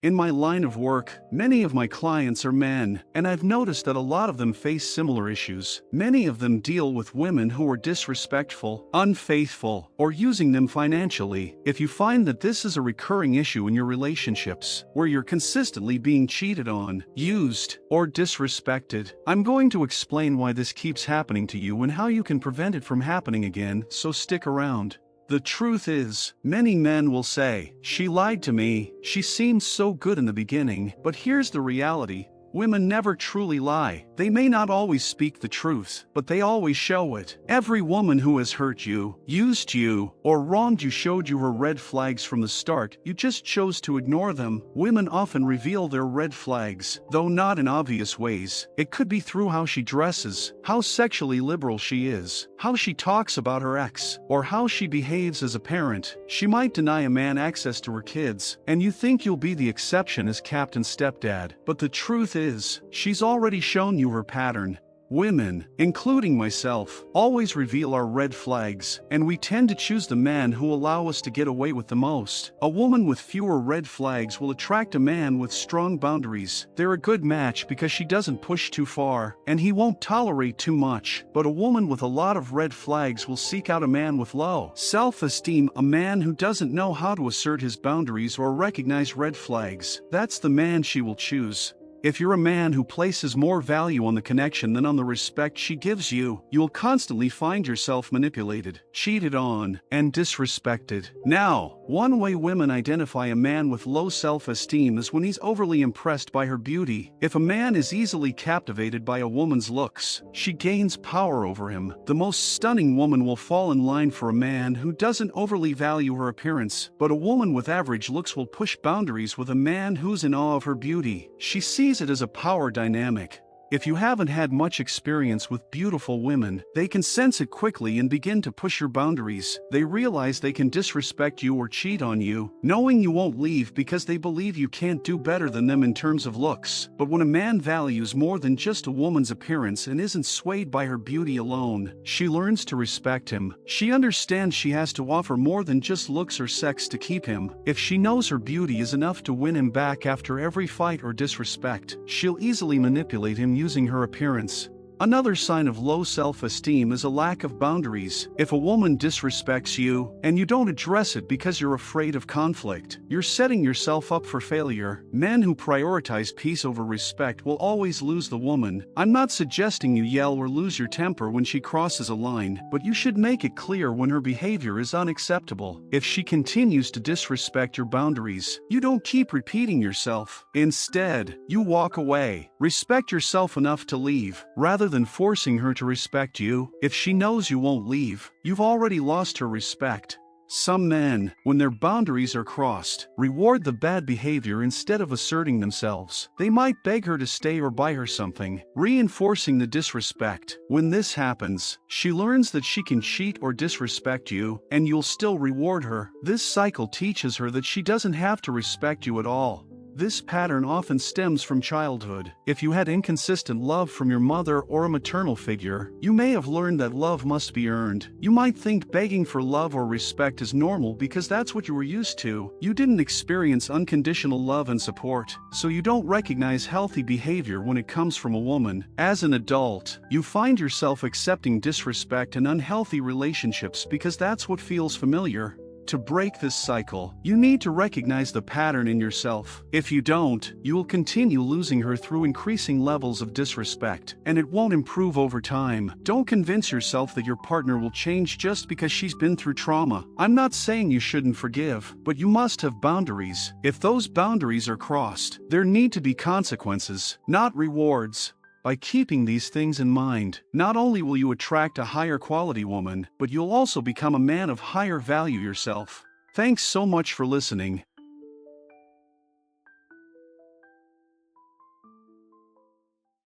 In my line of work, many of my clients are men, and I've noticed that a lot of them face similar issues. Many of them deal with women who are disrespectful, unfaithful, or using them financially. If you find that this is a recurring issue in your relationships, where you're consistently being cheated on, used, or disrespected, I'm going to explain why this keeps happening to you and how you can prevent it from happening again, so stick around. The truth is, many men will say, "She lied to me, she seemed so good in the beginning," but here's the reality. Women never truly lie. They may not always speak the truth, but they always show it. Every woman who has hurt you, used you, or wronged you showed you her red flags from the start. You just chose to ignore them. Women often reveal their red flags, though not in obvious ways. It could be through how she dresses, how sexually liberal she is, how she talks about her ex, or how she behaves as a parent. She might deny a man access to her kids, and you think you'll be the exception as Captain Stepdad. But the truth is, she's already shown you her pattern. Women, including myself, always reveal our red flags, and we tend to choose the men who allow us to get away with the most. A woman with fewer red flags will attract a man with strong boundaries. They're a good match because she doesn't push too far, and he won't tolerate too much. But a woman with a lot of red flags will seek out a man with low self-esteem, a man who doesn't know how to assert his boundaries or recognize red flags. That's the man she will choose. If you're a man who places more value on the connection than on the respect she gives you, you'll constantly find yourself manipulated, cheated on, and disrespected. Now, one way women identify a man with low self-esteem is when he's overly impressed by her beauty. If a man is easily captivated by a woman's looks, she gains power over him. The most stunning woman will fall in line for a man who doesn't overly value her appearance, but a woman with average looks will push boundaries with a man who's in awe of her beauty. She sees it as a power dynamic. If you haven't had much experience with beautiful women, they can sense it quickly and begin to push your boundaries. They realize they can disrespect you or cheat on you, knowing you won't leave because they believe you can't do better than them in terms of looks. But when a man values more than just a woman's appearance and isn't swayed by her beauty alone, she learns to respect him. She understands she has to offer more than just looks or sex to keep him. If she knows her beauty is enough to win him back after every fight or disrespect, she'll easily manipulate him using her appearance. Another sign of low self-esteem is a lack of boundaries. If a woman disrespects you, and you don't address it because you're afraid of conflict, you're setting yourself up for failure. Men who prioritize peace over respect will always lose the woman. I'm not suggesting you yell or lose your temper when she crosses a line, but you should make it clear when her behavior is unacceptable. If she continues to disrespect your boundaries, you don't keep repeating yourself. Instead, you walk away. Respect yourself enough to leave, rather than forcing her to respect you. If she knows you won't leave, you've already lost her respect. Some men, when their boundaries are crossed, reward the bad behavior instead of asserting themselves. They might beg her to stay or buy her something, reinforcing the disrespect. When this happens, she learns that she can cheat or disrespect you, and you'll still reward her. This cycle teaches her that she doesn't have to respect you at all. This pattern often stems from childhood. If you had inconsistent love from your mother or a maternal figure, you may have learned that love must be earned. You might think begging for love or respect is normal because that's what you were used to. You didn't experience unconditional love and support, so you don't recognize healthy behavior when it comes from a woman. As an adult, you find yourself accepting disrespect and unhealthy relationships because that's what feels familiar. To break this cycle, you need to recognize the pattern in yourself. If you don't, you will continue losing her through increasing levels of disrespect, and it won't improve over time. Don't convince yourself that your partner will change just because she's been through trauma. I'm not saying you shouldn't forgive, but you must have boundaries. If those boundaries are crossed, there need to be consequences, not rewards. By keeping these things in mind, not only will you attract a higher quality woman, but you'll also become a man of higher value yourself. Thanks so much for listening.